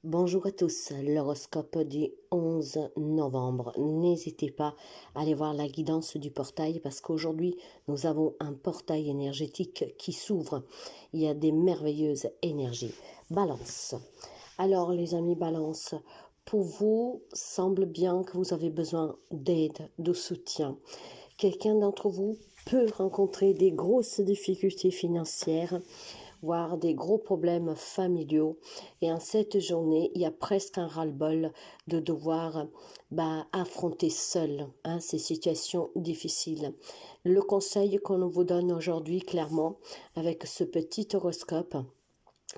Bonjour à tous, l'horoscope du 11 novembre. N'hésitez pas à aller voir la guidance du portail parce qu'aujourd'hui nous avons un portail énergétique qui s'ouvre. Il y a des merveilleuses énergies. Balance. Alors les amis Balance, pour vous, semble bien que vous avez besoin d'aide, de soutien. Quelqu'un d'entre vous peut rencontrer des grosses difficultés financières, voire des gros problèmes familiaux. Et en cette journée, il y a presque un ras-le-bol de devoir affronter seul ces situations difficiles. Le conseil qu'on vous donne aujourd'hui, clairement, avec ce petit horoscope,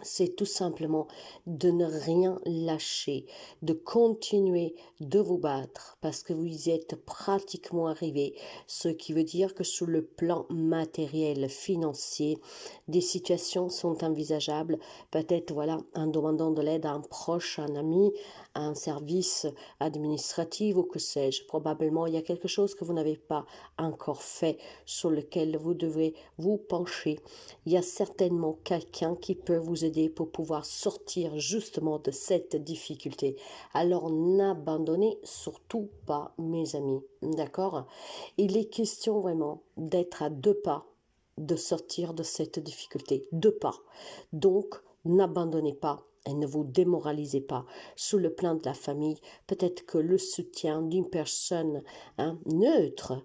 c'est tout simplement de ne rien lâcher, de continuer de vous battre parce que vous y êtes pratiquement arrivé, ce qui veut dire que sur le plan matériel, financier, des situations sont envisageables, peut-être voilà, en demandant de l'aide à un proche, à un ami, à un service administratif ou que sais-je. Probablement, il y a quelque chose que vous n'avez pas encore fait sur lequel vous devrez vous pencher. Il y a certainement quelqu'un qui peut vous aider pour pouvoir sortir justement de cette difficulté. Alors n'abandonnez surtout pas, mes amis, d'accord? Il est question vraiment d'être à 2 pas de sortir de cette difficulté, 2 pas. Donc n'abandonnez pas et ne vous démoralisez pas. Sous le plan de la famille, peut-être que le soutien d'une personne neutre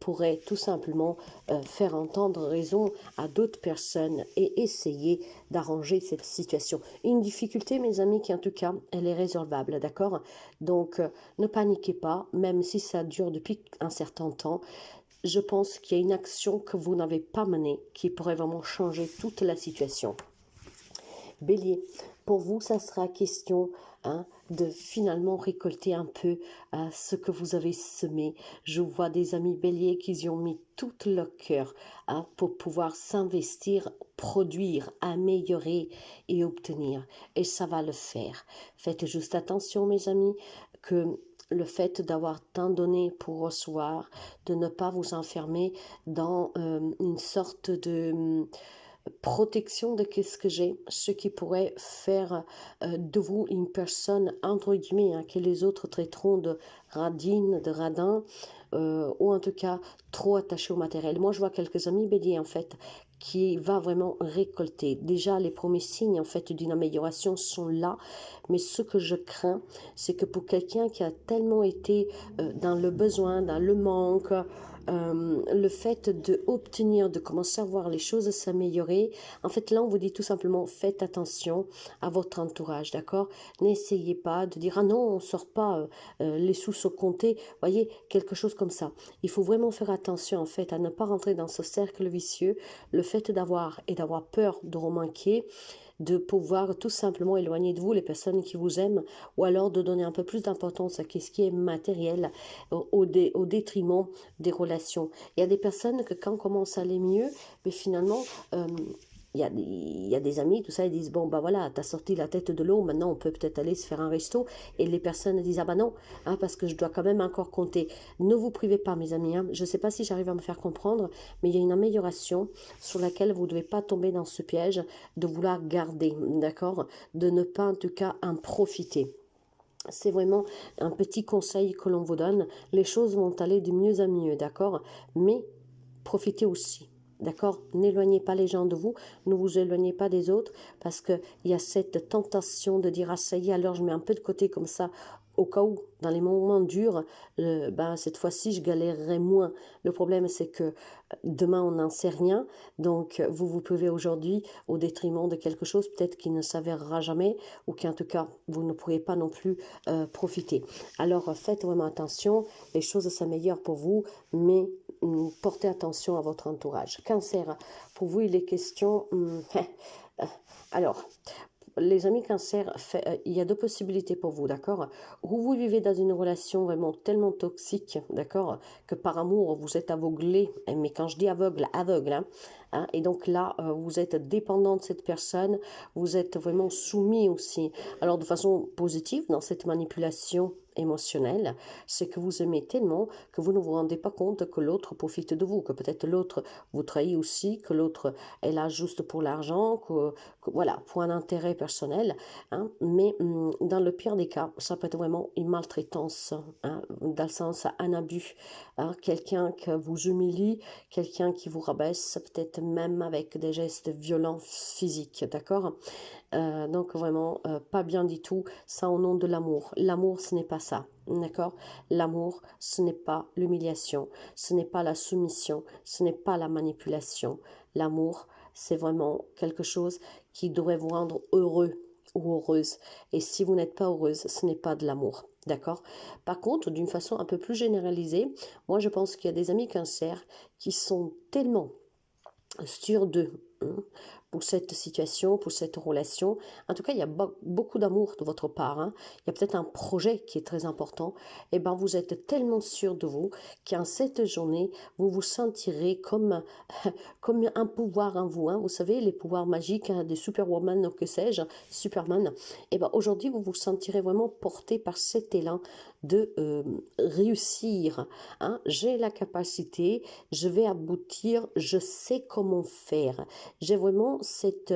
pourrait tout simplement faire entendre raison à d'autres personnes et essayer d'arranger cette situation. Une difficulté, mes amis, qui en tout cas, elle est résolvable, d'accord? Donc, ne paniquez pas, même si ça dure depuis un certain temps. Je pense qu'il y a une action que vous n'avez pas menée qui pourrait vraiment changer toute la situation. Bélier, pour vous, ça sera question de finalement récolter un peu ce que vous avez semé. Je vois des amis béliers qui y ont mis tout leur cœur pour pouvoir s'investir, produire, améliorer et obtenir. Et ça va le faire. Faites juste attention, mes amis, que le fait d'avoir tant donné pour recevoir, de ne pas vous enfermer dans une sorte de protection de qu'est-ce que j'ai, ce qui pourrait faire de vous une personne entre guillemets que les autres traiteront de radine, de radin, ou en tout cas trop attaché au matériel. Moi je vois quelques amis béliers en fait qui va vraiment récolter. Déjà les premiers signes en fait d'une amélioration sont là, mais ce que je crains c'est que pour quelqu'un qui a tellement été dans le besoin, dans le manque, le fait d'obtenir, de commencer à voir les choses s'améliorer, en fait là on vous dit tout simplement faites attention à votre entourage, d'accord? N'essayez pas de dire ah non on sort pas les sous sont comptés, voyez, quelque chose comme ça. Il faut vraiment faire attention en fait à ne pas rentrer dans ce cercle vicieux, le fait d'avoir peur de manquer, de pouvoir tout simplement éloigner de vous les personnes qui vous aiment, ou alors de donner un peu plus d'importance à ce qui est matériel au détriment des relations. Il y a des personnes que quand on commence à aller mieux, mais finalement, il y a des amis, tout ça, ils disent, bon, bah voilà, t'as sorti la tête de l'eau, maintenant on peut peut-être aller se faire un resto. Et les personnes disent, ah bah non, parce que je dois quand même encore compter. Ne vous privez pas, mes amis. Je ne sais pas si j'arrive à me faire comprendre, mais il y a une amélioration sur laquelle vous ne devez pas tomber dans ce piège de vouloir garder, d'accord? De ne pas, en tout cas, en profiter. C'est vraiment un petit conseil que l'on vous donne. Les choses vont aller de mieux en mieux, d'accord? Mais profitez aussi. D'accord? N'éloignez pas les gens de vous, ne vous éloignez pas des autres, parce qu'il y a cette tentation de dire ah ça y est, alors je mets un peu de côté comme ça, au cas où, dans les moments durs, cette fois-ci je galérerai moins. Le problème c'est que demain on n'en sait rien, donc vous pouvez aujourd'hui, au détriment de quelque chose peut-être qui ne s'avérera jamais, ou qu'en tout cas vous ne pourrez pas non plus profiter. Alors faites vraiment attention, les choses s'améliorent pour vous, mais portez attention à votre entourage. Cancer, pour vous, il est question... alors, les amis cancer, il y a 2 possibilités pour vous, d'accord? Ou vous vivez dans une relation vraiment tellement toxique, d'accord, que par amour, vous êtes aveuglé, mais quand je dis aveugle, hein. Et donc là, vous êtes dépendant de cette personne, vous êtes vraiment soumis aussi. Alors de façon positive, dans cette manipulation émotionnelle, c'est que vous aimez tellement que vous ne vous rendez pas compte que l'autre profite de vous, que peut-être l'autre vous trahit aussi, que l'autre est là juste pour l'argent, voilà, pour un intérêt personnel, hein. Mais dans le pire des cas, ça peut être vraiment une maltraitance, hein, dans le sens un abus, hein, quelqu'un qui vous humilie, quelqu'un qui vous rabaisse, peut-être même avec des gestes violents physiques, d'accord? Donc vraiment, pas bien du tout, ça au nom de l'amour. L'amour, ce n'est pas ça, d'accord? L'amour, ce n'est pas l'humiliation, ce n'est pas la soumission, ce n'est pas la manipulation. L'amour, c'est vraiment quelque chose qui devrait vous rendre heureux ou heureuse. Et si vous n'êtes pas heureuse, ce n'est pas de l'amour. D'accord? Par contre, d'une façon un peu plus généralisée, moi je pense qu'il y a des amis cancers qui sont tellement sûrs d'eux, hein, pour cette situation, pour cette relation. En tout cas, il y a beaucoup d'amour de votre part, hein. Il y a peut-être un projet qui est très important. Et ben, vous êtes tellement sûr de vous qu'en cette journée, vous vous sentirez comme, comme un pouvoir en vous, hein. Vous savez, les pouvoirs magiques, hein, des superwoman, ou que sais-je, Superman. Et ben, aujourd'hui, vous vous sentirez vraiment porté par cet élan de réussir, hein. J'ai la capacité, je vais aboutir, je sais comment faire. J'ai vraiment cette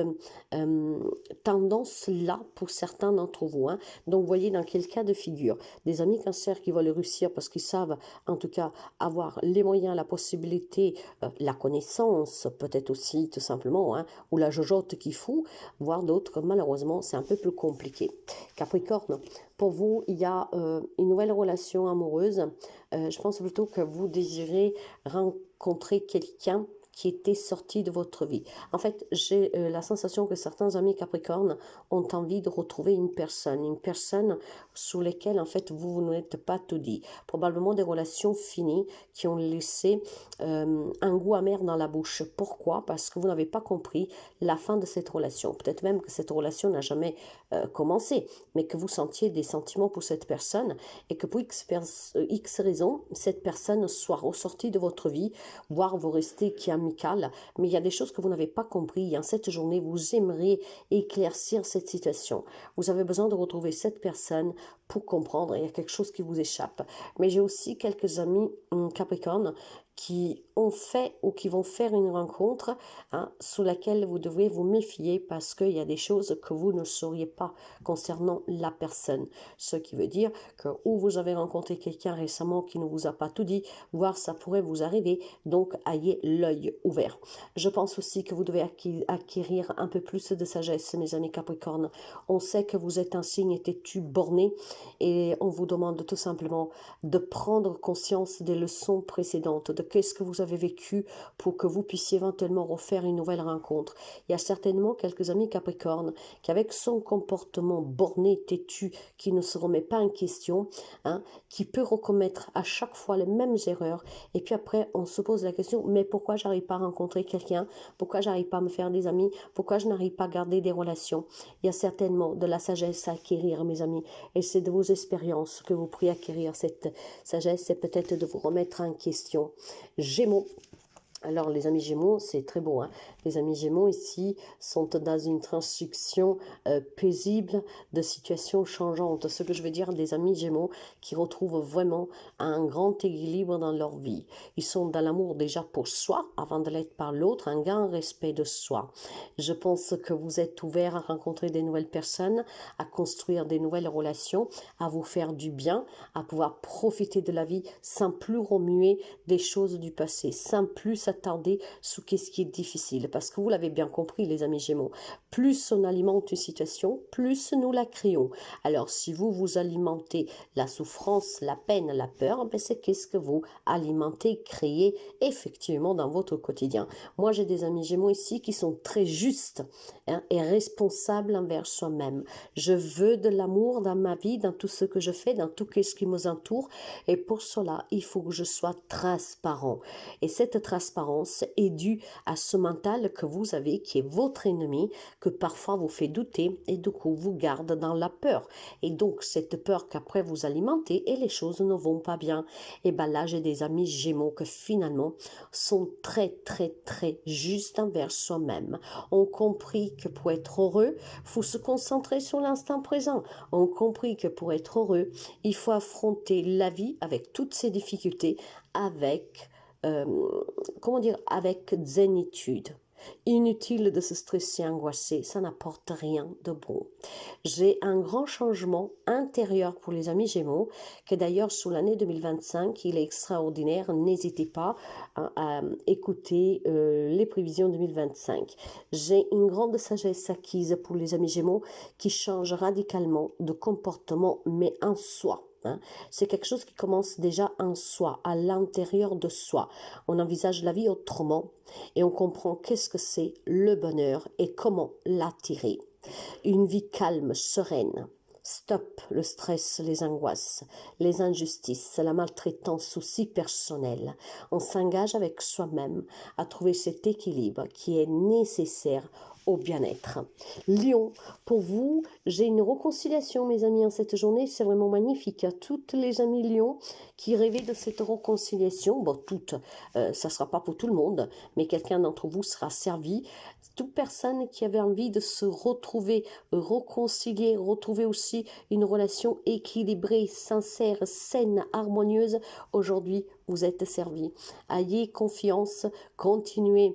tendance-là pour certains d'entre vous, hein. Donc, voyez dans quel cas de figure. Des amis cancers qui veulent réussir parce qu'ils savent, en tout cas, avoir les moyens, la possibilité, la connaissance, peut-être aussi, tout simplement, hein, ou la jojote qu'il faut, voire d'autres, malheureusement, c'est un peu plus compliqué. Capricorne, pour vous, il y a une nouvelle relation amoureuse. Je pense plutôt que vous désirez rencontrer quelqu'un qui était sorti de votre vie. En fait, j'ai la sensation que certains amis Capricorne ont envie de retrouver une personne sur laquelle, en fait, vous n'êtes pas tout dit. Probablement des relations finies qui ont laissé un goût amer dans la bouche. Pourquoi? Parce que vous n'avez pas compris la fin de cette relation. Peut-être même que cette relation n'a jamais commencé, mais que vous sentiez des sentiments pour cette personne et que pour X raisons, cette personne soit ressortie de votre vie, voire vous restez qui amical, mais il y a des choses que vous n'avez pas compris. En cette journée, vous aimeriez éclaircir cette situation. Vous avez besoin de retrouver cette personne pour comprendre. Il y a quelque chose qui vous échappe. Mais j'ai aussi quelques amis Capricorne qui ont fait ou qui vont faire une rencontre, hein, sur laquelle vous devriez vous méfier parce qu'il y a des choses que vous ne sauriez pas concernant la personne. Ce qui veut dire que ou vous avez rencontré quelqu'un récemment qui ne vous a pas tout dit, voire ça pourrait vous arriver, donc ayez l'œil ouvert. Je pense aussi que vous devez acquérir un peu plus de sagesse, mes amis Capricorne. On sait que vous êtes un signe têtu, borné, et on vous demande tout simplement de prendre conscience des leçons précédentes, de qu'est-ce que vous avez vécu pour que vous puissiez éventuellement refaire une nouvelle rencontre. Il y a certainement quelques amis Capricorne qui, avec son comportement borné, têtu, qui ne se remet pas en question, hein, qui peut recommettre à chaque fois les mêmes erreurs, et puis après on se pose la question, mais pourquoi j'arrive pas à rencontrer quelqu'un, pourquoi j'arrive pas à me faire des amis, pourquoi je n'arrive pas à garder des relations. Il y a certainement de la sagesse à acquérir, mes amis, et c'est de vos expériences que vous pourriez acquérir cette sagesse, c'est peut-être de vous remettre en question. Gémeaux. Alors les amis Gémeaux, c'est très beau, hein. Les amis Gémeaux ici sont dans une transition paisible de situations changeantes. Ce que je veux dire, des amis Gémeaux qui retrouvent vraiment un grand équilibre dans leur vie. Ils sont dans l'amour déjà pour soi, avant de l'être par l'autre, un grand respect de soi. Je pense que vous êtes ouverts à rencontrer des nouvelles personnes, à construire des nouvelles relations, à vous faire du bien, à pouvoir profiter de la vie sans plus remuer des choses du passé, sans plus s'attarder sur ce qui est difficile. Parce que vous l'avez bien compris, les amis Gémeaux, plus on alimente une situation, plus nous la créons. Alors, si vous alimentez la souffrance, la peine, la peur, ben c'est qu'est-ce que vous alimentez, créez effectivement dans votre quotidien. Moi, j'ai des amis Gémeaux ici qui sont très justes, hein, et responsables envers soi-même. Je veux de l'amour dans ma vie, dans tout ce que je fais, dans tout ce qui m'entoure. Et pour cela, il faut que je sois transparent. Et cette transparence est due à ce mental mental que vous avez, qui est votre ennemi, que parfois vous fait douter et du coup vous garde dans la peur. Et donc cette peur qu'après vous alimentez et les choses ne vont pas bien. Et bien là j'ai des amis Gémeaux que finalement sont très très très justes envers soi-même. Ont compris que pour être heureux, il faut se concentrer sur l'instant présent. Ont compris que pour être heureux, il faut affronter la vie avec toutes ses difficultés, avec, comment dire, avec zénitude. Inutile de se stresser, angoisser, ça n'apporte rien de bon. J'ai un grand changement intérieur pour les amis Gémeaux, que d'ailleurs sous l'année 2025, il est extraordinaire. N'hésitez pas à écouter les prévisions 2025. J'ai une grande sagesse acquise pour les amis Gémeaux qui change radicalement de comportement, mais en soi. C'est quelque chose qui commence déjà en soi, à l'intérieur de soi. On envisage la vie autrement et on comprend qu'est-ce que c'est le bonheur et comment l'attirer. Une vie calme, sereine. Stop le stress, les angoisses, les injustices, la maltraitance aussi personnelle. On s'engage avec soi-même à trouver cet équilibre qui est nécessaire au bien-être. Lion, pour vous, j'ai une réconciliation, mes amis, en cette journée. C'est vraiment magnifique. Toutes les amis Lion qui rêvaient de cette réconciliation, bon, toutes, ça ne sera pas pour tout le monde, mais quelqu'un d'entre vous sera servi. Toute personne qui avait envie de se retrouver, réconcilier, retrouver aussi une relation équilibrée, sincère, saine, harmonieuse, aujourd'hui, vous êtes servi. Ayez confiance, continuez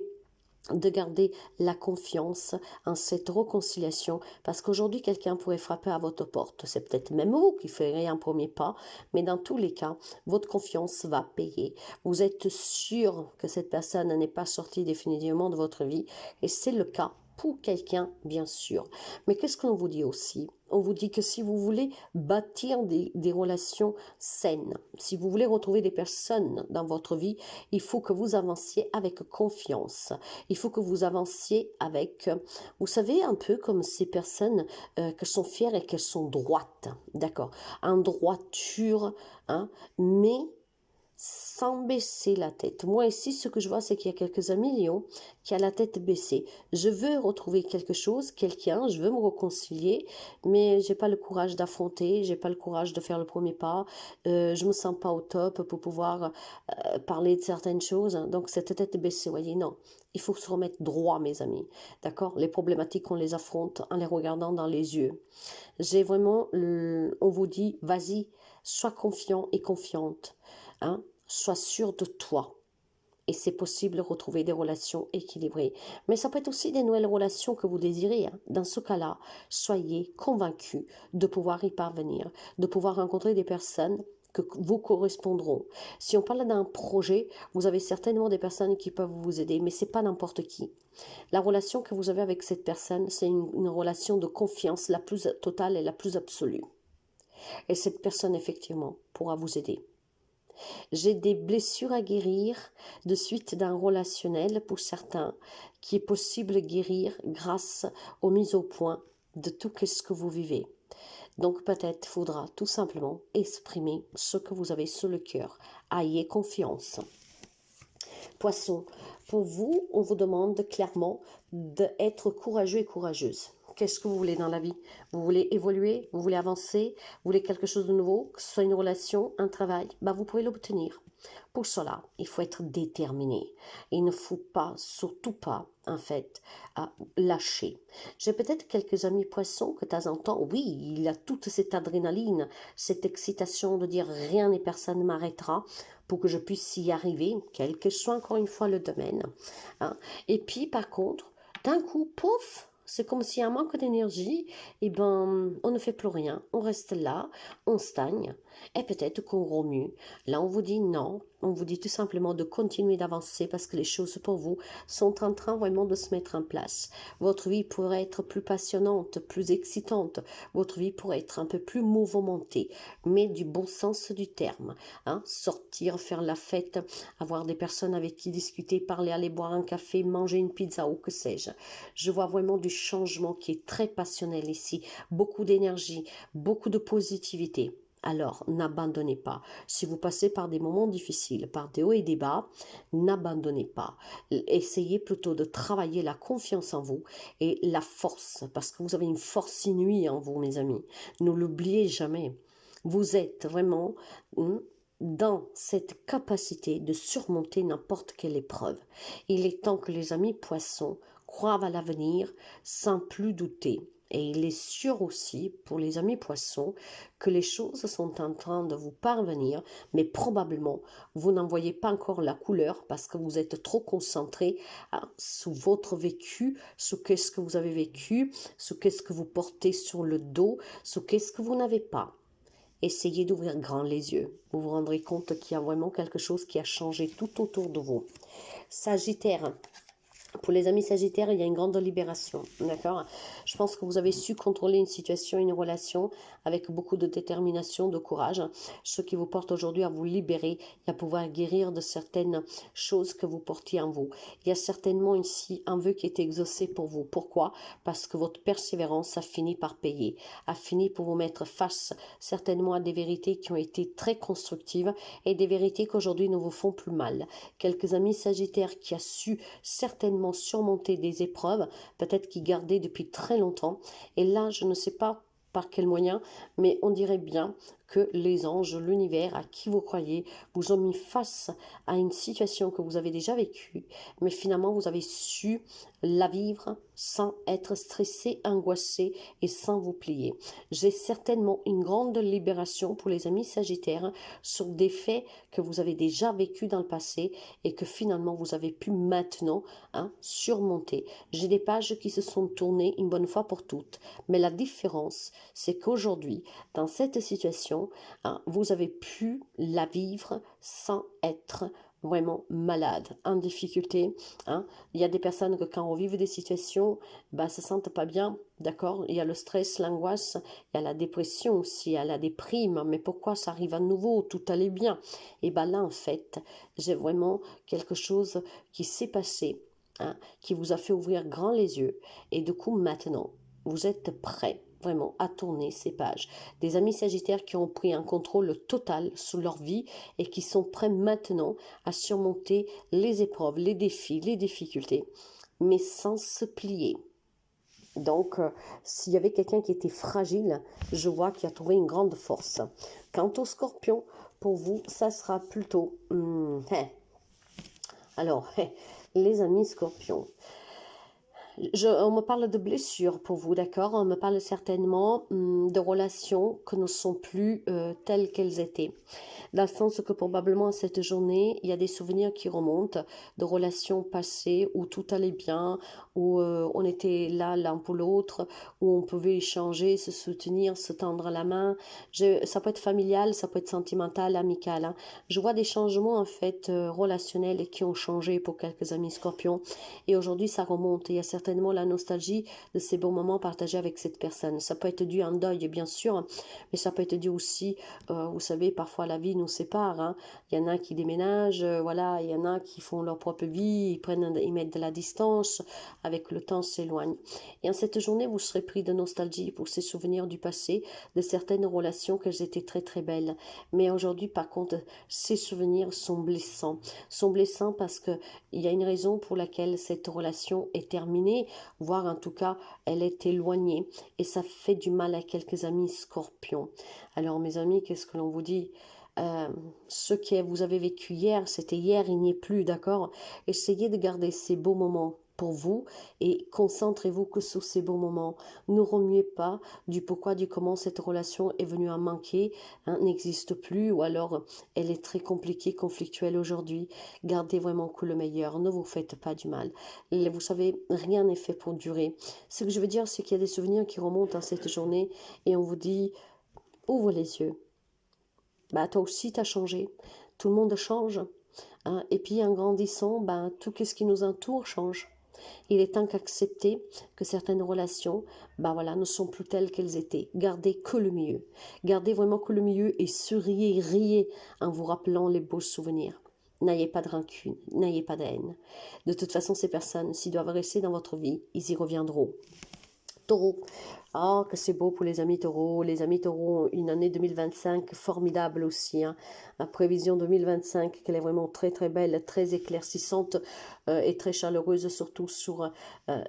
de garder la confiance en cette réconciliation, parce qu'aujourd'hui quelqu'un pourrait frapper à votre porte. C'est peut-être même vous qui ferez un premier pas, mais dans tous les cas, votre confiance va payer. Vous êtes sûr que cette personne n'est pas sortie définitivement de votre vie, et c'est le cas pour quelqu'un, bien sûr. Mais qu'est-ce qu'on vous dit aussi? On vous dit que si vous voulez bâtir des relations saines, si vous voulez retrouver des personnes dans votre vie, il faut que vous avanciez avec confiance. Il faut que vous avanciez avec, vous savez, un peu comme ces personnes qui sont fières et qu'elles sont droites, d'accord, en droiture, mais sans baisser la tête. Moi ici, ce que je vois, c'est qu'il y a quelques amis Lions qui a la tête baissée. Je veux retrouver quelque chose, quelqu'un, je veux me réconcilier, mais j'ai pas le courage d'affronter, j'ai pas le courage de faire le premier pas, je me sens pas au top pour pouvoir parler de certaines choses. Donc cette tête baissée, voyez, non. Il faut se remettre droit, mes amis. D'accord? Les problématiques, on les affronte en les regardant dans les yeux. J'ai vraiment, on vous dit, vas-y, sois confiant et confiante. Sois sûr de toi. Et c'est possible de retrouver des relations équilibrées. Mais ça peut être aussi des nouvelles relations que vous désirez. Dans ce cas-là, soyez convaincus de pouvoir y parvenir, de pouvoir rencontrer des personnes que vous correspondront. Si on parle d'un projet, vous avez certainement des personnes qui peuvent vous aider, mais ce n'est pas n'importe qui. La relation que vous avez avec cette personne, c'est une relation de confiance la plus totale et la plus absolue. Et cette personne, effectivement, pourra vous aider. J'ai des blessures à guérir de suite d'un relationnel pour certains qui est possible de guérir grâce aux mises au point de tout ce que vous vivez. Donc peut-être faudra tout simplement exprimer ce que vous avez sur le cœur. Ayez confiance. Poisson, pour vous, on vous demande clairement d'être courageux et courageuse. Qu'est-ce que vous voulez dans la vie? Vous voulez évoluer? Vous voulez avancer? Vous voulez quelque chose de nouveau? Que ce soit une relation, un travail? Vous pouvez l'obtenir. Pour cela, il faut être déterminé. Il ne faut pas, surtout pas, en fait, lâcher. J'ai peut-être quelques amis poissons que de temps en temps, oui, il y a toute cette adrénaline, cette excitation de dire rien et personne ne m'arrêtera pour que je puisse y arriver, quel que soit encore une fois le domaine. Et puis, par contre, d'un coup, pouf, c'est comme s'il y a un manque d'énergie, et on ne fait plus rien, on reste là, on stagne, et peut-être qu'on remue. Là, on vous dit non, on vous dit tout simplement de continuer d'avancer parce que les choses pour vous sont en train vraiment de se mettre en place. Votre vie pourrait être plus passionnante, plus excitante, votre vie pourrait être un peu plus mouvementée, mais du bon sens du terme. Sortir, faire la fête, avoir des personnes avec qui discuter, parler, aller boire un café, manger une pizza ou que sais-je. Je vois vraiment du changement qui est très passionnel ici, beaucoup d'énergie, beaucoup de positivité. alors n'abandonnez pas. Si vous passez par des moments difficiles, par des hauts et des bas, n'abandonnez pas. Essayez plutôt de travailler la confiance en vous et la force, parce que vous avez une force inouïe en vous, mes amis. Ne l'oubliez jamais. Vous êtes vraiment dans cette capacité de surmonter n'importe quelle épreuve. Il est temps que les amis poissons croient à l'avenir sans plus douter. Et il est sûr aussi, pour les amis poissons, que les choses sont en train de vous parvenir, mais probablement, vous n'en voyez pas encore la couleur parce que vous êtes trop concentré sur votre vécu, sur qu'est-ce que vous avez vécu, sur qu'est-ce que vous portez sur le dos, sur qu'est-ce que vous n'avez pas. Essayez d'ouvrir grand les yeux. Vous vous rendrez compte qu'il y a vraiment quelque chose qui a changé tout autour de vous. Sagittaire. Pour les amis sagittaires, il y a une grande libération, d'accord? Je pense que vous avez su contrôler une situation, une relation avec beaucoup de détermination, de courage, ce qui vous porte aujourd'hui à vous libérer et à pouvoir guérir de certaines choses que vous portiez en vous. Il y a certainement ici un vœu qui est exaucé pour vous. Pourquoi? Parce que votre persévérance a fini par payer, a fini pour vous mettre face certainement à des vérités qui ont été très constructives et des vérités qu'aujourd'hui ne vous font plus mal. Quelques amis sagittaires qui a su certainement surmonter des épreuves, peut-être qui gardaient depuis très longtemps. Et là, je ne sais pas par quel moyen, mais on dirait bien que les anges, l'univers, à qui vous croyez, vous ont mis face à une situation que vous avez déjà vécue, mais finalement vous avez su la vivre sans être stressé, angoissé et sans vous plier. J'ai certainement une grande libération pour les amis sagittaires sur des faits que vous avez déjà vécu dans le passé et que finalement vous avez pu maintenant surmonter. J'ai des pages qui se sont tournées une bonne fois pour toutes, mais la différence, c'est qu'aujourd'hui, dans cette situation, vous avez pu la vivre sans être vraiment malade, en difficulté. Il y a des personnes que quand on vit des situations, se sentent pas bien, d'accord? Il y a le stress, l'angoisse, il y a la dépression aussi, il y a la déprime. Mais pourquoi ça arrive à nouveau? Tout allait bien. Et là, en fait, j'ai vraiment quelque chose qui s'est passé, qui vous a fait ouvrir grand les yeux. Et du coup, maintenant, vous êtes prêts vraiment à tourner ces pages. Des amis sagittaires qui ont pris un contrôle total sur leur vie et qui sont prêts maintenant à surmonter les épreuves, les défis, les difficultés, mais sans se plier. Donc, s'il y avait quelqu'un qui était fragile, je vois qu'il a trouvé une grande force. Quant au scorpion, pour vous, ça sera plutôt... Alors, les amis scorpions, on me parle de blessures pour vous, d'accord? On me parle certainement de relations qui ne sont plus telles qu'elles étaient. Dans le sens que probablement à cette journée, il y a des souvenirs qui remontent de relations passées où tout allait bien, où on était là l'un pour l'autre, où on pouvait échanger, se soutenir, se tendre la main. Ça peut être familial, ça peut être sentimental, amical. Je vois des changements en fait relationnels qui ont changé pour quelques amis scorpions. Et aujourd'hui, ça remonte. Il y a certainement la nostalgie de ces bons moments partagés avec cette personne. Ça peut être dû à un deuil, bien sûr, mais ça peut être dû aussi, vous savez, parfois la vie nous sépare. Il y en a qui déménagent, voilà, il y en a qui font leur propre vie, ils mettent de la distance, avec le temps s'éloigne. Et en cette journée, vous serez pris de nostalgie pour ces souvenirs du passé, de certaines relations qu'elles étaient très très belles. Mais aujourd'hui, par contre, ces souvenirs sont blessants. Sont blessants parce que il y a une raison pour laquelle cette relation est terminée, voire en tout cas, elle est éloignée. Et ça fait du mal à quelques amis scorpions. Alors mes amis, qu'est-ce que l'on vous dit? Ce que vous avez vécu hier, c'était hier, il n'y est plus, d'accord? Essayez de garder ces beaux moments pour vous et concentrez-vous que sur ces bons moments. Ne remuez pas du pourquoi, du comment cette relation est venue à manquer, n'existe plus ou alors elle est très compliquée, conflictuelle aujourd'hui. Gardez vraiment que le meilleur, ne vous faites pas du mal. Vous savez, rien n'est fait pour durer. Ce que je veux dire, c'est qu'il y a des souvenirs qui remontent à cette journée et on vous dit, ouvre les yeux. Toi aussi, tu as changé. Tout le monde change. Et puis, en grandissant, tout ce qui nous entoure change. Il est temps d'accepter que certaines relations, ne sont plus telles qu'elles étaient. Gardez que le mieux. Gardez vraiment que le mieux et souriez, riez en vous rappelant les beaux souvenirs. N'ayez pas de rancune, n'ayez pas de haine. De toute façon, ces personnes, s'ils doivent rester dans votre vie, ils y reviendront. Taureau, Ah, que c'est beau pour les amis taureaux. Les amis taureaux ont une année 2025 formidable aussi, hein. La prévision 2025, qu'elle est vraiment très très belle, très éclaircissante et très chaleureuse, surtout sur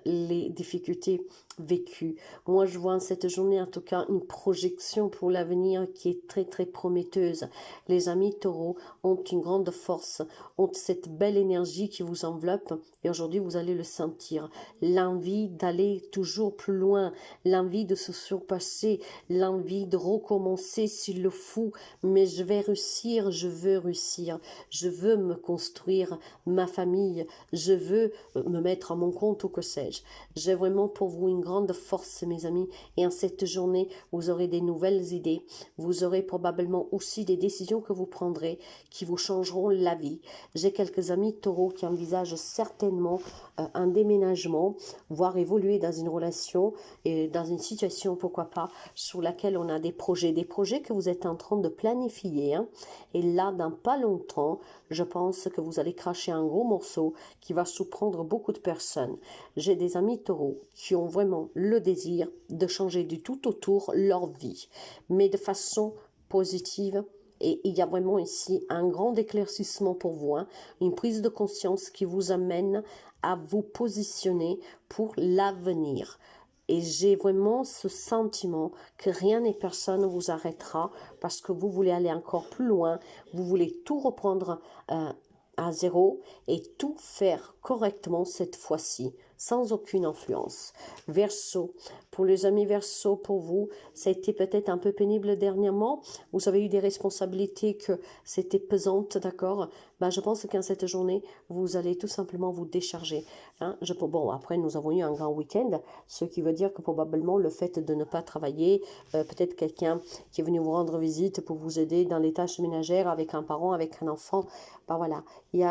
les difficultés vécues. Moi, je vois en cette journée, en tout cas, une projection pour l'avenir qui est très très prometteuse. Les amis taureaux ont une grande force, ont cette belle énergie qui vous enveloppe et aujourd'hui, vous allez le sentir. L'envie d'aller toujours plus loin, l'envie de se surpasser, l'envie de recommencer s'il le faut, mais je vais réussir, je veux réussir, je veux me construire ma famille, je veux me mettre à mon compte ou que sais-je. J'ai vraiment pour vous une grande force, mes amis, et en cette journée, vous aurez des nouvelles idées, vous aurez probablement aussi des décisions que vous prendrez qui vous changeront la vie. J'ai quelques amis taureaux qui envisagent certainement un déménagement, voire évoluer dans une relation et dans une situation, pourquoi pas, sur laquelle on a des projets que vous êtes en train de planifier, hein. Et là, dans pas longtemps, je pense que vous allez cracher un gros morceau qui va surprendre beaucoup de personnes. J'ai des amis taureaux qui ont vraiment le désir de changer du tout autour leur vie, mais de façon positive. Et il y a vraiment ici un grand éclaircissement pour vous, hein, une prise de conscience qui vous amène à vous positionner pour l'avenir. Et j'ai vraiment ce sentiment que rien et personne ne vous arrêtera parce que vous voulez aller encore plus loin, vous voulez tout reprendre à zéro et tout faire correctement cette fois-ci, sans aucune influence. Verseau, pour les amis Verseau, pour vous, ça a été peut-être un peu pénible dernièrement. Vous avez eu des responsabilités que c'était pesante, d'accord? Ben, je pense qu'en cette journée, vous allez tout simplement vous décharger, hein. Bon, après, nous avons eu un grand week-end, ce qui veut dire que probablement le fait de ne pas travailler, peut-être quelqu'un qui est venu vous rendre visite pour vous aider dans les tâches ménagères avec un parent, avec un enfant, ben voilà, il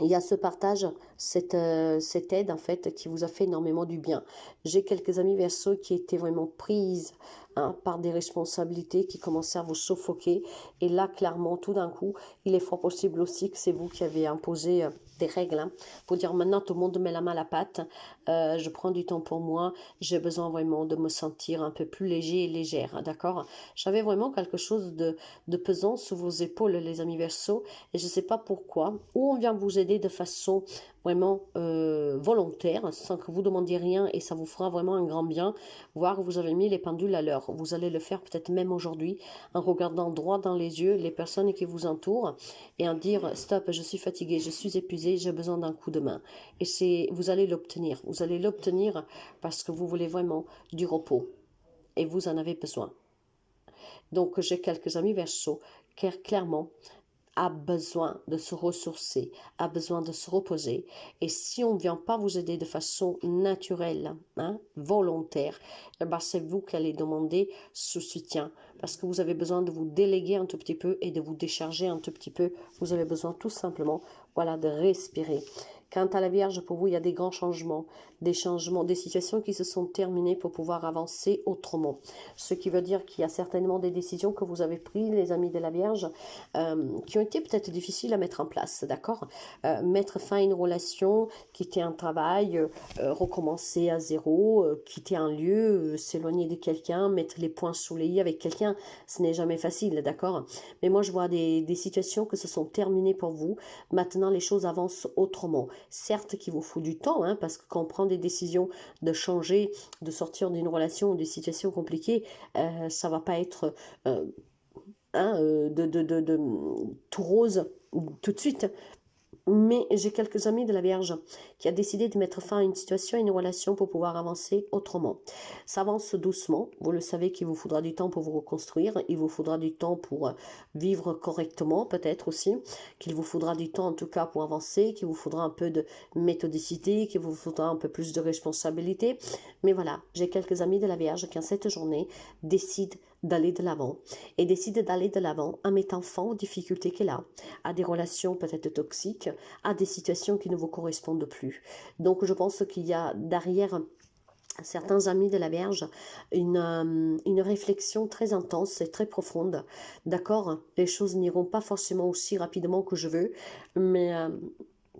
y a ce partage, cette aide en fait qui vous a fait énormément du bien. J'ai quelques amis Verseau qui étaient vraiment prises, hein, par des responsabilités qui commençaient à vous suffoquer. Et là, clairement, tout d'un coup, il est fort possible aussi que c'est vous qui avez imposé des règles, hein, pour dire maintenant tout le monde met la main à la pâte, je prends du temps pour moi, j'ai besoin vraiment de me sentir un peu plus léger et légère, hein, d'accord? J'avais vraiment quelque chose de pesant sur vos épaules, les amis Verseau, et je ne sais pas pourquoi, ou on vient vous aider de façon vraiment volontaire, sans que vous demandiez rien, et ça vous fera vraiment un grand bien, voire vous avez mis les pendules à l'heure. Vous allez le faire peut-être même aujourd'hui, en regardant droit dans les yeux les personnes qui vous entourent, et en dire stop, je suis fatigué, je suis épuisé, j'ai besoin d'un coup de main. Et vous allez l'obtenir parce que vous voulez vraiment du repos, et vous en avez besoin. Donc j'ai quelques amis Verseau, car clairement, a besoin de se ressourcer, a besoin de se reposer. Et si on ne vient pas vous aider de façon naturelle, hein, volontaire, eh ben c'est vous qui allez demander ce soutien. Parce que vous avez besoin de vous déléguer un tout petit peu et de vous décharger un tout petit peu. Vous avez besoin tout simplement, voilà, de respirer. Quant à la Vierge, pour vous, il y a des grands changements, des situations qui se sont terminées pour pouvoir avancer autrement. Ce qui veut dire qu'il y a certainement des décisions que vous avez prises, les amis de la Vierge, qui ont été peut-être difficiles à mettre en place, d'accord? Mettre fin à une relation, quitter un travail, recommencer à zéro, quitter un lieu, s'éloigner de quelqu'un, mettre les points sous les i avec quelqu'un, ce n'est jamais facile, d'accord? Mais moi, je vois des situations que se sont terminées pour vous. Maintenant, les choses avancent autrement. Certes qu'il vous faut du temps, hein, parce que quand on prend des décisions de changer, de sortir d'une relation ou d'une situation compliquée, ça va pas être hein, tout rose tout de suite. Mais j'ai quelques amis de la Vierge qui a décidé de mettre fin à une situation, à une relation pour pouvoir avancer autrement. Ça avance doucement. Vous le savez qu'il vous faudra du temps pour vous reconstruire. Il vous faudra du temps pour vivre correctement, peut-être aussi. Qu'il vous faudra du temps, en tout cas, pour avancer. Qu'il vous faudra un peu de méthodicité. Qu'il vous faudra un peu plus de responsabilité. Mais voilà, j'ai quelques amis de la Vierge qui, en cette journée, décident d'aller de l'avant. Et décident d'aller de l'avant en mettant fin aux difficultés qu'elle a, à des relations peut-être toxiques, à des situations qui ne vous correspondent plus. Donc je pense qu'il y a derrière certains amis de la Vierge une réflexion très intense et très profonde. D'accord, les choses n'iront pas forcément aussi rapidement que je veux, mais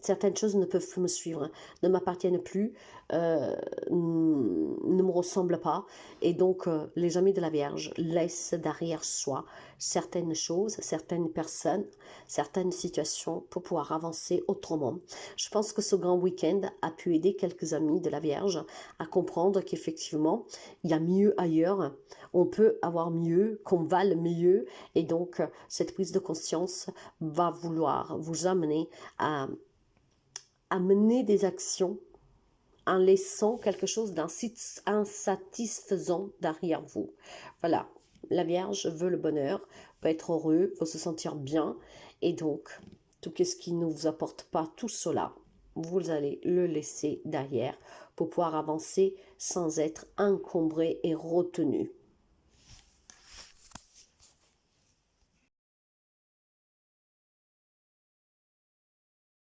certaines choses ne peuvent plus me suivre, ne m'appartiennent plus, ne me ressemblent pas. Et donc, les amis de la Vierge laissent derrière soi certaines choses, certaines personnes, certaines situations pour pouvoir avancer autrement. Je pense que ce grand week-end a pu aider quelques amis de la Vierge à comprendre qu'effectivement, il y a mieux ailleurs, on peut avoir mieux, qu'on vale mieux. Et donc, cette prise de conscience va vouloir vous amener à mener des actions en laissant quelque chose d'insatisfaisant derrière vous. Voilà, la Vierge veut le bonheur, veut être heureux, veut se sentir bien. Et donc, tout ce qui ne vous apporte pas tout cela, vous allez le laisser derrière pour pouvoir avancer sans être encombré et retenu.